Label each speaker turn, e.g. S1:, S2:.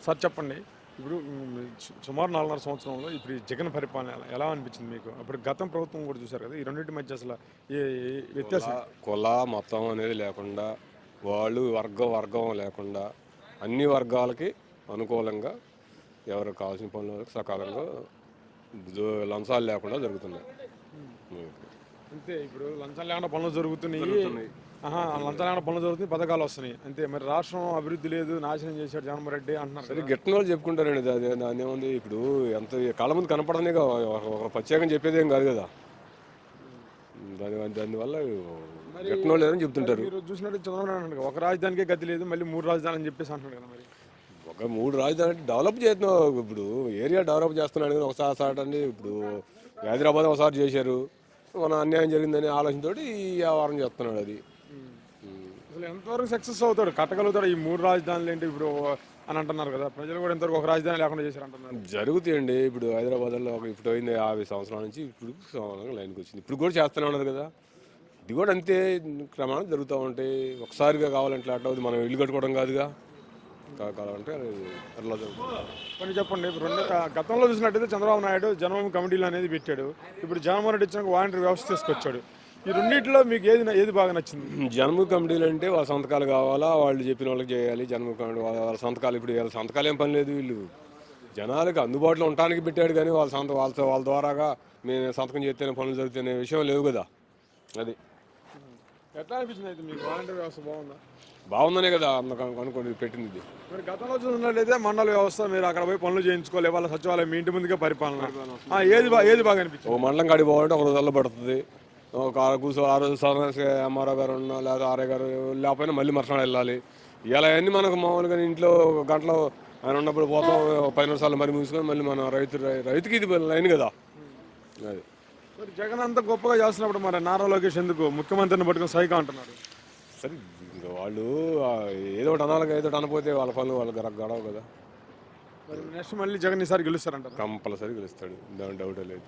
S1: Sir చెప్పండి. ఇప్పుడు సుమారు 4.5 సంవత్సరంలో ఇప్పుడు ఈ జగన్ పరిపాలన ఎలా అనిపించింది మీకు? అప్పుడు గతం ప్రభుత్వం కూడా చూసారు కదా! ఈ రెండింటి మధ్య అసలు ఏ ఏ వ్యత్యాసం?
S2: కుల మతం అనేది లేకుండా వాళ్ళు వర్గం వర్గం లేకుండా అన్ని వర్గాలకి అనుకూలంగా ఎవరికి కావాల్సిన పనులు సకాలంగా లంచాలు లేకుండా జరుగుతున్నాయి.
S1: అంతే ఇప్పుడు లంచం లేకుండా పనులు జరుగుతున్నాయి. లంచం లేకుండా పనులు జరుగుతున్నాయి, పథకాలు వస్తున్నాయి. అంతే. మరి రాష్ట్రం అభివృద్ధి లేదు, నాశనం చేశాడు జగన్మోహన్ రెడ్డి అంటున్నారు
S2: సరే
S1: కదా!
S2: గిట్టని వాళ్ళు చెప్పుకుంటారండి. దాని ఏముంది, ఇప్పుడు ఎంత కళ్ళ ముందు కనపడనే ఒక ప్రత్యేకం చెప్పేదేం కాదు కదా. దానివల్ల
S1: మరి
S2: గిట్టని వాళ్ళు లేదని చెప్తుంటారు.
S1: మీరు చూసినట్టు చంద్రబాబు నాయుడు అంటాడు కదా, ఒక రాజధానికే గతి లేదు, మళ్ళీ 3 రాజధానులు అని చెప్పేసి అంటున్నాడు కదా. మరి
S2: ఒక 3 రాజధాని డెవలప్ చేస్తున్నావు. ఇప్పుడు ఏరియా డెవలప్ చేస్తున్నాడు కానీ ఒకసారి అండి. ఇప్పుడు హైదరాబాద్ ఒకసారి చేశారు, మన అన్యాయం జరిగిందనే ఆలోచనతోటి ఈ వ్యవహారం చేస్తున్నాడు. అది
S1: అసలు ఎంతవరకు సక్సెస్ అవుతాడు, కట్టగలుగుతాడు ఈ 3 రాజధానులు ఏంటి ఇప్పుడు అని అంటున్నారు కదా. ప్రజలు కూడా ఎంతవరకు ఒక రాజధాని లేకుండా చేశారు అంటున్నారు.
S2: జరుగుతాయండి. ఇప్పుడు హైదరాబాద్లో ఇప్పుడు అయింది 50 సంవత్సరాల నుంచి ఇప్పుడు లైన్కి వచ్చింది. ఇప్పుడు కూడా చేస్తూనే ఉన్నారు కదా. ఇది కూడా అంతే క్రమాన్ని జరుగుతూ ఉంటాయి. ఒకసారిగా కావాలంటే అట్లా అవుతుంది. మనం ఇల్లు కట్టుకోవడం కాదుగా, కావాలంటే అట్లా జరుగుతుంది.
S1: కొన్ని చెప్పండి. ఇప్పుడు గతంలో చూసినట్టయితే చంద్రబాబు నాయుడు జన్మభూమి కమిటీలు అనేది పెట్టాడు. ఇప్పుడు జగన్మోహన్ రెడ్డి వచ్చినాక వాలంటీర్ వ్యవస్థ తీసుకొచ్చాడు. ఈ రెండింటిలో మీకు ఏది బాగా నచ్చింది?
S2: జన్మభూమి కమిటీలు అంటే వాళ్ళ సంతకాలు కావాలా, వాళ్ళు చెప్పిన వాళ్ళకి చేయాలి. జన్మభూమి కమిటీ వాళ్ళ సంతకాలు, ఇప్పుడు వాళ్ళ సంతకాలు ఏం పని లేదు. వీళ్ళు జనాలకు అందుబాటులో ఉండటానికి పెట్టాడు కానీ వాళ్ళ ద్వారాగా మేము సంతకం చేస్తేనే పనులు జరుగుతున్న విషయం లేవు కదా. అది
S1: ఎట్లా అనిపించింది అయితే మీకు? వాలంటీర్ వ్యవస్థ బాగుందా?
S2: బాగుందనే కదా అనుకోండి పెట్టింది ఇది.
S1: మరి గతంలో చూసినట్లయితే మండల వ్యవస్థ, మీరు అక్కడ పోయి పనులు చేయించుకోవాలి, వాళ్ళ సచివాలయం మీ ఇంటి ముందుగా పరిపాలన, ఏది బాగా అనిపించింది?
S2: ఒక మండలం కాడికి పోవాలంటే ఒక రోజుల్లో పడుతుంది. ఒక ఆ రోజు ఎంఆర్ఓ గారు ఉన్నా లేదా ఆర్ఏ గారు లేకపోయినా మళ్ళీ మరుసటి వెళ్ళాలి. ఇలా అన్నీ మనకు మామూలుగా ఇంట్లో గంటలో ఆయన ఉన్నప్పుడు పోతాం, 10 నిమిషాలు మరి ముగించుకొని మళ్ళీ మన రైతుకి ఇది లైన్ కదా. అది
S1: మరి జగన్ అంత గొప్పగా చేస్తున్నప్పుడు మరి నారా లోకేష్ ఎందుకు ముఖ్యమంత్రిని పట్టుకుని సైకా అంటున్నారు?
S2: సరే, ఇంకా వాళ్ళు ఏదో ఒకటి అనాలిగా, ఏదో ఒకటి అనపోతే వాళ్ళ పనులు వాళ్ళు గడవు కదా.
S1: మరి నెక్స్ట్ మళ్ళీ జగన్ ఈసారి గెలుస్తారంటారు?
S2: కంపల్సరీ గెలుస్తాడు, దాని డౌటే లేదు.